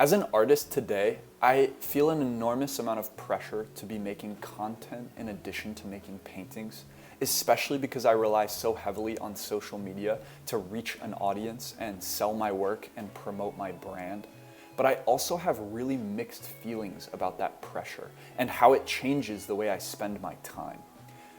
As an artist today, I feel an enormous amount of pressure to be making content in addition to making paintings, especially because I rely so heavily on social media to reach an audience and sell my work and promote my brand. But I also have really mixed feelings about that pressure and how it changes the way I spend my time.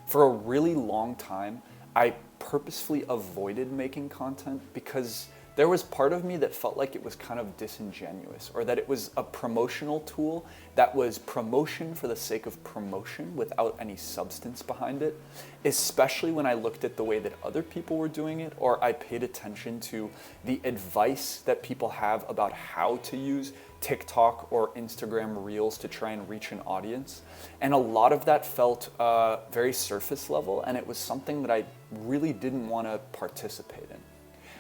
For a really long time, I purposefully avoided making content because there was part of me that felt like it was kind of disingenuous, or that it was a promotional tool that was promotion for the sake of promotion without any substance behind it, especially when I looked at the way that other people were doing it, or I paid attention to the advice that people have about how to use TikTok or Instagram Reels to try and reach an audience. And a lot of that felt very surface level, and it was something that I really didn't want to participate in.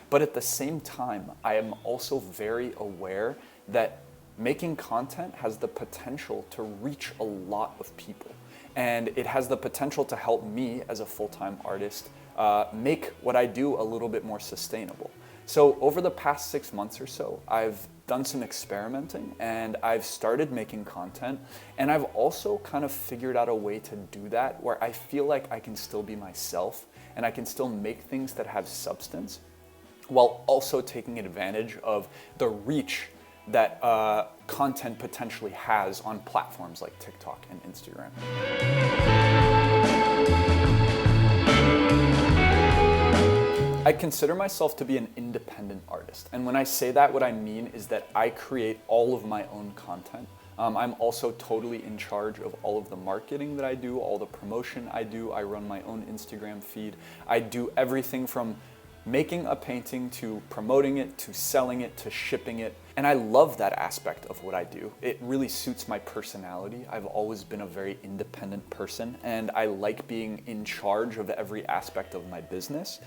But at the same time, I am also very aware that making content has the potential to reach a lot of people. And it has the potential to help me as a full-time artist make what I do a little bit more sustainable. So over the past 6 months or so, I've done some experimenting and I've started making content. And I've also kind of figured out a way to do that where I feel like I can still be myself and I can still make things that have substance, while also taking advantage of the reach that content potentially has on platforms like TikTok and Instagram. I consider myself to be an independent artist. And when I say that, what I mean is that I create all of my own content. I'm also totally in charge of all of the marketing that I do, all the promotion I do. I run my own Instagram feed. I do everything from making a painting to promoting it, to selling it, to shipping it. And I love that aspect of what I do. It really suits my personality. I've always been a very independent person and I like being in charge of every aspect of my business.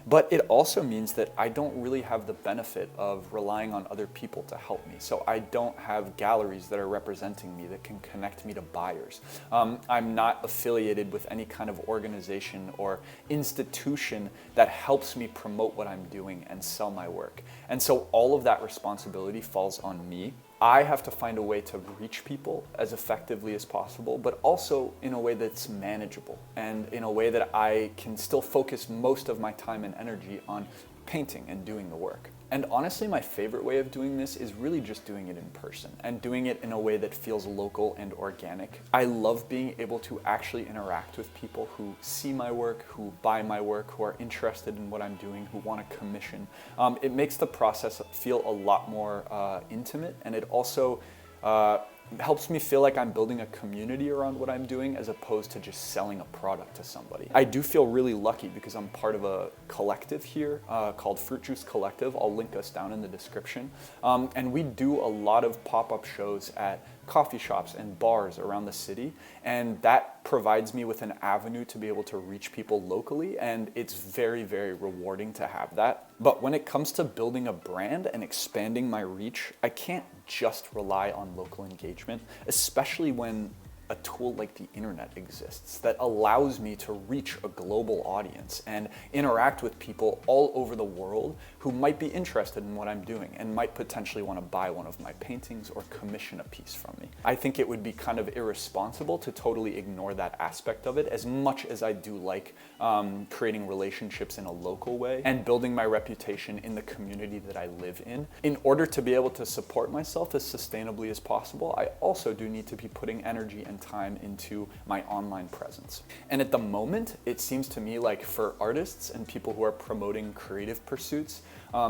But it also means that I don't really have the benefit of relying on other people to help me. So I don't have galleries that are representing me that can connect me to buyers. I'm not affiliated with any kind of organization or institution that helps me promote what I'm doing and sell my work. And so all of that responsibility falls on me. I have to find a way to reach people as effectively as possible, but also in a way that's manageable and in a way that I can still focus most of my time and energy on painting and doing the work. And honestly, my favorite way of doing this is really just doing it in person and doing it in a way that feels local and organic. I love being able to actually interact with people who see my work, who buy my work, who are interested in what I'm doing, who want to commission. It makes the process feel a lot more intimate, and it also helps me feel like I'm building a community around what I'm doing as opposed to just selling a product to somebody. I do feel really lucky because I'm part of a collective here called Fruit Juice Collective. I'll link us down in the description. And we do a lot of pop-up shows at coffee shops and bars around the city, and that provides me with an avenue to be able to reach people locally, and it's very, very rewarding to have that. But when it comes to building a brand and expanding my reach, I can't just rely on local engagement, especially when a tool like the internet exists that allows me to reach a global audience and interact with people all over the world who might be interested in what I'm doing and might potentially want to buy one of my paintings or commission a piece from me. I think it would be kind of irresponsible to totally ignore that aspect of it, as much as I do like creating relationships in a local way and building my reputation in the community that I live in. In order to be able to support myself as sustainably as possible, I also do need to be putting energy and time into my online presence. And at the moment, it seems to me like for artists and people who are promoting creative pursuits,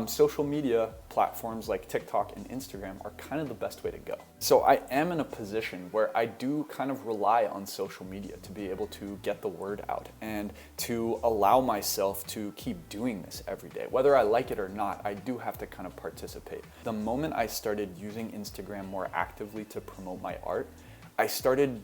social media platforms like TikTok and Instagram are kind of the best way to go. So I am in a position where I do kind of rely on social media to be able to get the word out and to allow myself to keep doing this every day. Whether I like it or not, I do have to kind of participate. The moment I started using Instagram more actively to promote my art, I started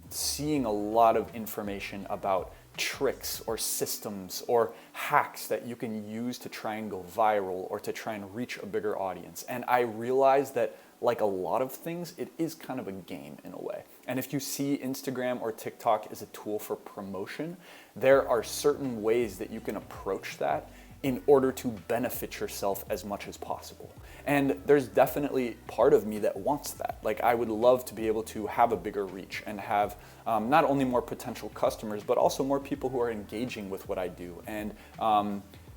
seeing a lot of information about tricks or systems or hacks that you can use to try and go viral or to try and reach a bigger audience. And I realized that, like a lot of things, it is kind of a game in a way. And if you see Instagram or TikTok as a tool for promotion, there are certain ways that you can approach that in order to benefit yourself as much as possible. And there's definitely part of me that wants that. Like, I would love to be able to have a bigger reach and have not only more potential customers, but also more people who are engaging with what I do, and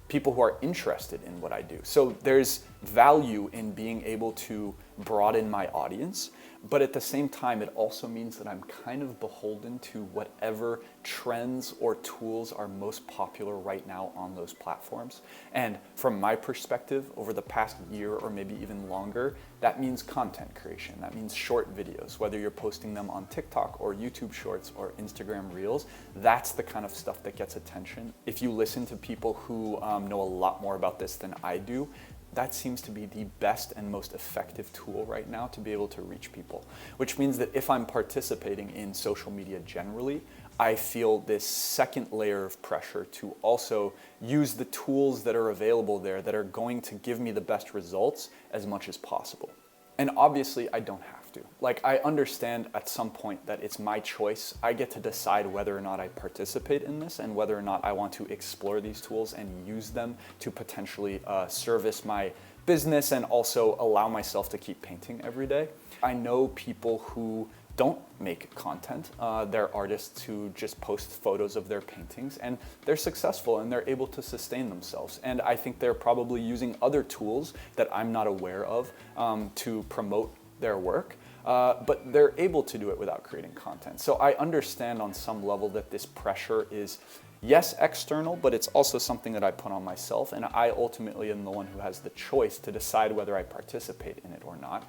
people who are interested in what I do. So there's value in being able to broaden my audience, but at the same time, it also means that I'm kind of beholden to whatever trends or tools are most popular right now on those platforms. And from my perspective, over the past year or maybe even longer, that means content creation. That means short videos, whether you're posting them on TikTok or YouTube Shorts or Instagram Reels. That's the kind of stuff that gets attention. If you listen to people who know a lot more about this than I do, that seems to be the best and most effective tool right now to be able to reach people. Which means that if I'm participating in social media generally, I feel this second layer of pressure to also use the tools that are available there that are going to give me the best results as much as possible. And obviously, I don't have to. Like, I understand at some point that it's my choice. I get to decide whether or not I participate in this and whether or not I want to explore these tools and use them to potentially service my business and also allow myself to keep painting every day. I know people who don't make content. They're artists who just post photos of their paintings, and they're successful and they're able to sustain themselves. And I think they're probably using other tools that I'm not aware of to promote their work, but they're able to do it without creating content. So I understand on some level that this pressure is, yes, external, but it's also something that I put on myself, and I ultimately am the one who has the choice to decide whether I participate in it or not.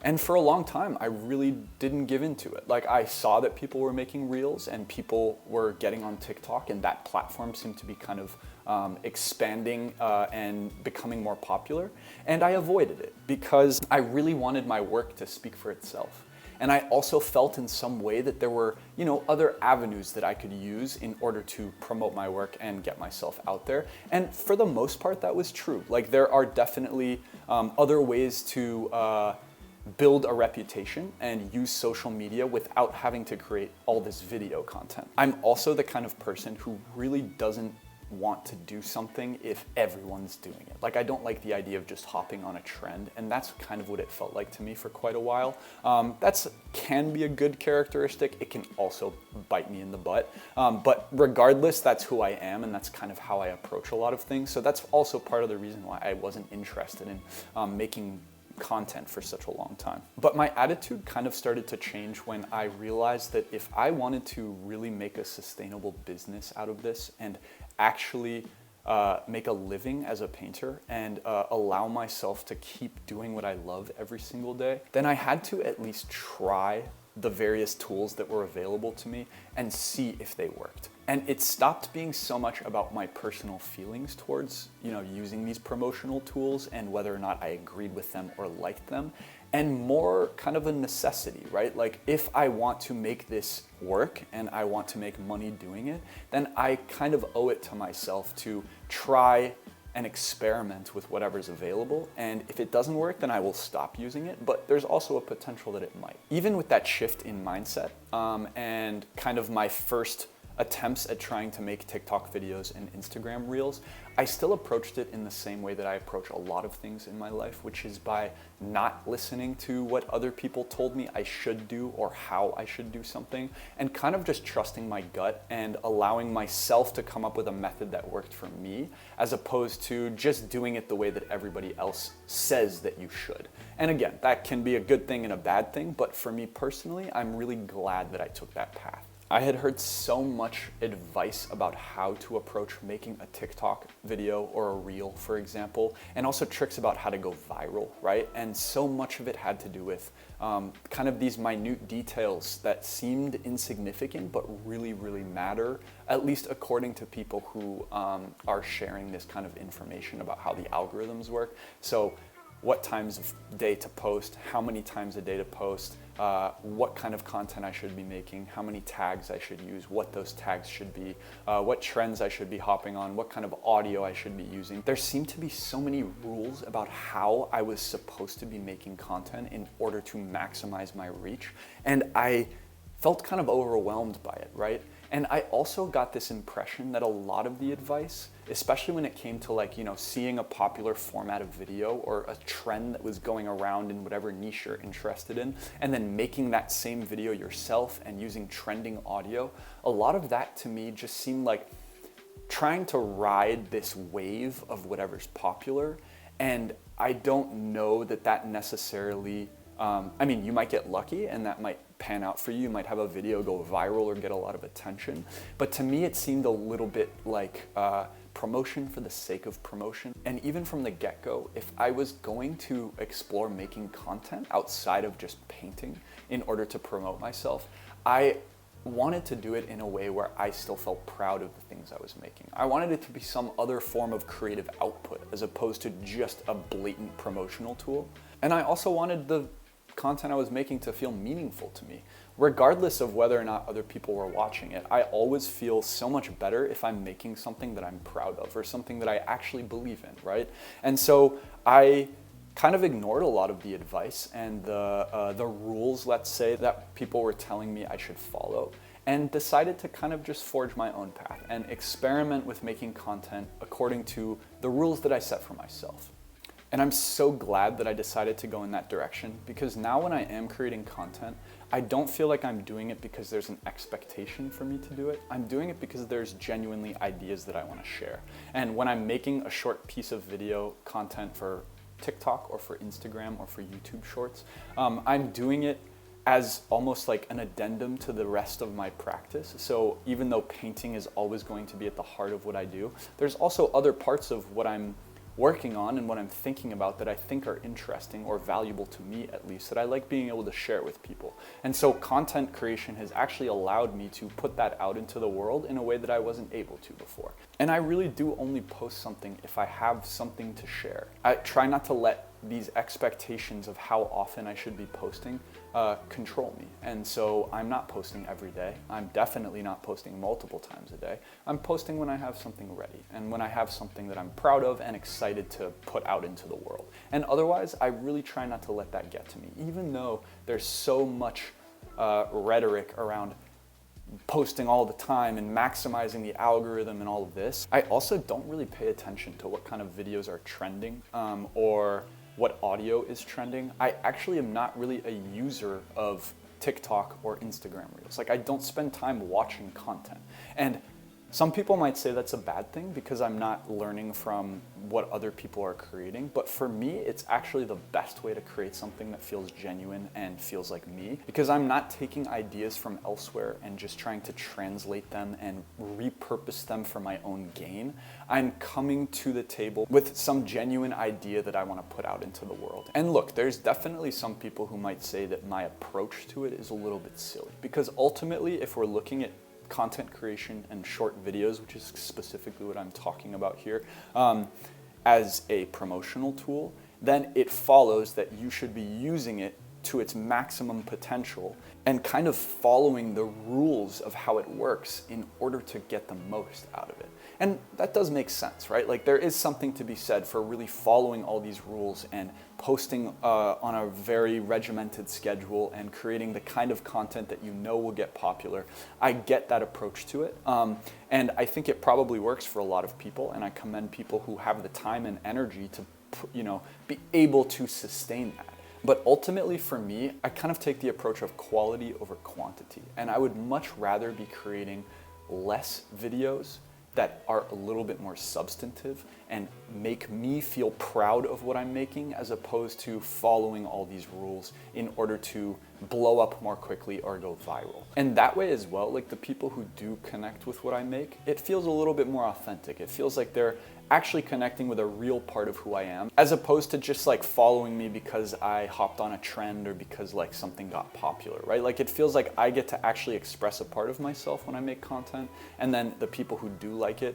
And for a long time, I really didn't give into it. Like, I saw that people were making reels and people were getting on TikTok, and that platform seemed to be kind of expanding and becoming more popular. And I avoided it because I really wanted my work to speak for itself. And I also felt in some way that there were, other avenues that I could use in order to promote my work and get myself out there. And for the most part, that was true. Like, there are definitely other ways to build a reputation and use social media without having to create all this video content. I'm also the kind of person who really doesn't want to do something if everyone's doing it. Like, I don't like the idea of just hopping on a trend, and that's kind of what it felt like to me for quite a while. That's can be a good characteristic. It can also bite me in the butt. But regardless, that's who I am, and that's kind of how I approach a lot of things. So that's also part of the reason why I wasn't interested in making content for such a long time. But my attitude kind of started to change when I realized that if I wanted to really make a sustainable business out of this and actually make a living as a painter and allow myself to keep doing what I love every single day, then I had to at least try the various tools that were available to me and see if they worked. And it stopped being so much about my personal feelings towards, using these promotional tools and whether or not I agreed with them or liked them, and more kind of a necessity, right? Like, if I want to make this work and I want to make money doing it, then I kind of owe it to myself to try and experiment with whatever's available. And if it doesn't work, then I will stop using it. But there's also a potential that it might. Even with that shift in mindset and kind of my first attempts at trying to make TikTok videos and Instagram Reels, I still approached it in the same way that I approach a lot of things in my life, which is by not listening to what other people told me I should do or how I should do something, and kind of just trusting my gut and allowing myself to come up with a method that worked for me, as opposed to just doing it the way that everybody else says that you should. And again, that can be a good thing and a bad thing, but for me personally, I'm really glad that I took that path. I had heard so much advice about how to approach making a TikTok video or a reel, for example, and also tricks about how to go viral, right? And so much of it had to do with kind of these minute details that seemed insignificant but really, really matter, at least according to people who are sharing this kind of information about how the algorithms work. So what times of day to post, how many times a day to post, what kind of content I should be making, how many tags I should use, what those tags should be, what trends I should be hopping on, what kind of audio I should be using. There seemed to be so many rules about how I was supposed to be making content in order to maximize my reach, and I felt kind of overwhelmed by it, right? And I also got this impression that a lot of the advice, especially when it came to like, seeing a popular format of video or a trend that was going around in whatever niche you're interested in, and then making that same video yourself and using trending audio, a lot of that to me just seemed like trying to ride this wave of whatever's popular. And I don't know that necessarily, you might get lucky and that might pan out for you. You might have a video go viral or get a lot of attention. But to me, it seemed a little bit like promotion for the sake of promotion. And even from the get-go, if I was going to explore making content outside of just painting in order to promote myself, I wanted to do it in a way where I still felt proud of the things I was making. I wanted it to be some other form of creative output as opposed to just a blatant promotional tool. And I also wanted the content I was making to feel meaningful to me. Regardless of whether or not other people were watching it, I always feel so much better if I'm making something that I'm proud of or something that I actually believe in, right? And so I kind of ignored a lot of the advice and the rules, let's say, that people were telling me I should follow, and decided to kind of just forge my own path and experiment with making content according to the rules that I set for myself. And I'm so glad that I decided to go in that direction, because now when I am creating content, I don't feel like I'm doing it because there's an expectation for me to do it. I'm doing it because there's genuinely ideas that I want to share. And when I'm making a short piece of video content for TikTok or for Instagram or for YouTube Shorts, I'm doing it as almost like an addendum to the rest of my practice. So even though painting is always going to be at the heart of what I do, there's also other parts of what I'm working on and what I'm thinking about that I think are interesting or valuable to me, at least, that I like being able to share with people. And so content creation has actually allowed me to put that out into the world in a way that I wasn't able to before. And I really do only post something if I have something to share. I try not to let these expectations of how often I should be posting control me. And so I'm not posting every day. I'm definitely not posting multiple times a day. I'm posting when I have something ready and when I have something that I'm proud of and excited to put out into the world. And otherwise, I really try not to let that get to me, even though there's so much rhetoric around posting all the time and maximizing the algorithm and all of this. I also don't really pay attention to what kind of videos are trending or what audio is trending. I actually am not really a user of TikTok or Instagram Reels. Like, I don't spend time watching content. And some people might say that's a bad thing because I'm not learning from what other people are creating. But for me, it's actually the best way to create something that feels genuine and feels like me, because I'm not taking ideas from elsewhere and just trying to translate them and repurpose them for my own gain. I'm coming to the table with some genuine idea that I want to put out into the world. And look, there's definitely some people who might say that my approach to it is a little bit silly, because ultimately, if we're looking at content creation and short videos, which is specifically what I'm talking about here, as a promotional tool, then it follows that you should be using it to its maximum potential and kind of following the rules of how it works in order to get the most out of it. And that does make sense, right? Like, there is something to be said for really following all these rules and posting on a very regimented schedule and creating the kind of content that you know will get popular. I get that approach to it. And I think it probably works for a lot of people, and I commend people who have the time and energy to, be able to sustain that. But ultimately for me, I kind of take the approach of quality over quantity. And I would much rather be creating less videos that are a little bit more substantive and make me feel proud of what I'm making, as opposed to following all these rules in order to blow up more quickly or go viral. And that way as well, like, the people who do connect with what I make, it feels a little bit more authentic. It feels like they're actually connecting with a real part of who I am, as opposed to just like following me because I hopped on a trend or because like something got popular, right? Like, it feels like I get to actually express a part of myself when I make content, and then the people who do like it,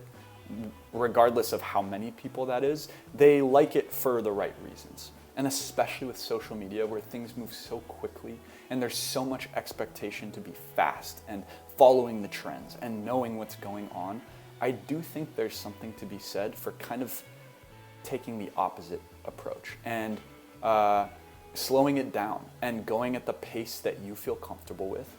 regardless of how many people that is, they like it for the right reasons. And especially with social media, where things move so quickly and there's so much expectation to be fast and following the trends and knowing what's going on, I do think there's something to be said for kind of taking the opposite approach and slowing it down and going at the pace that you feel comfortable with,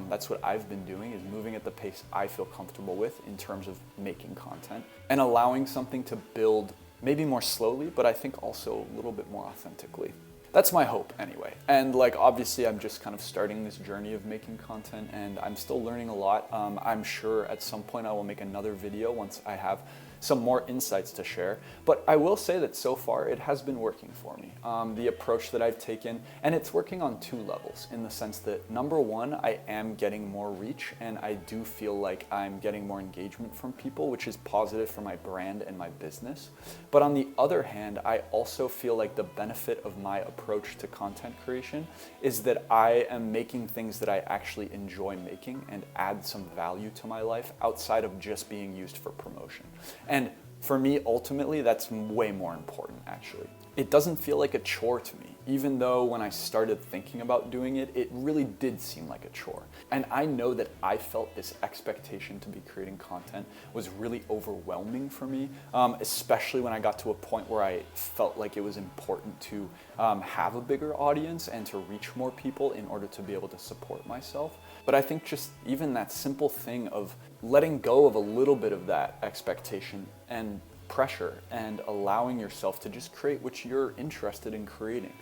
That's what I've been doing, is moving at the pace I feel comfortable with in terms of making content and allowing something to build maybe more slowly, but I think also a little bit more authentically. That's my hope anyway. And like, obviously I'm just kind of starting this journey of making content and I'm still learning a lot. I'm sure at some point I will make another video once I have some more insights to share. But I will say that so far it has been working for me. The approach that I've taken, and it's working on two levels, in the sense that number one, I am getting more reach and I do feel like I'm getting more engagement from people, which is positive for my brand and my business. But on the other hand, I also feel like the benefit of my approach to content creation is that I am making things that I actually enjoy making and add some value to my life outside of just being used for promotion. And for me, ultimately, that's way more important, actually. It doesn't feel like a chore to me, even though when I started thinking about doing it, it really did seem like a chore. And I know that I felt this expectation to be creating content was really overwhelming for me, especially when I got to a point where I felt like it was important to have a bigger audience and to reach more people in order to be able to support myself. But I think just even that simple thing of letting go of a little bit of that expectation and pressure and allowing yourself to just create what you're interested in creating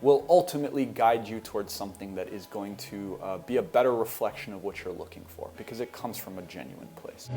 will ultimately guide you towards something that is going to be a better reflection of what you're looking for, because it comes from a genuine place.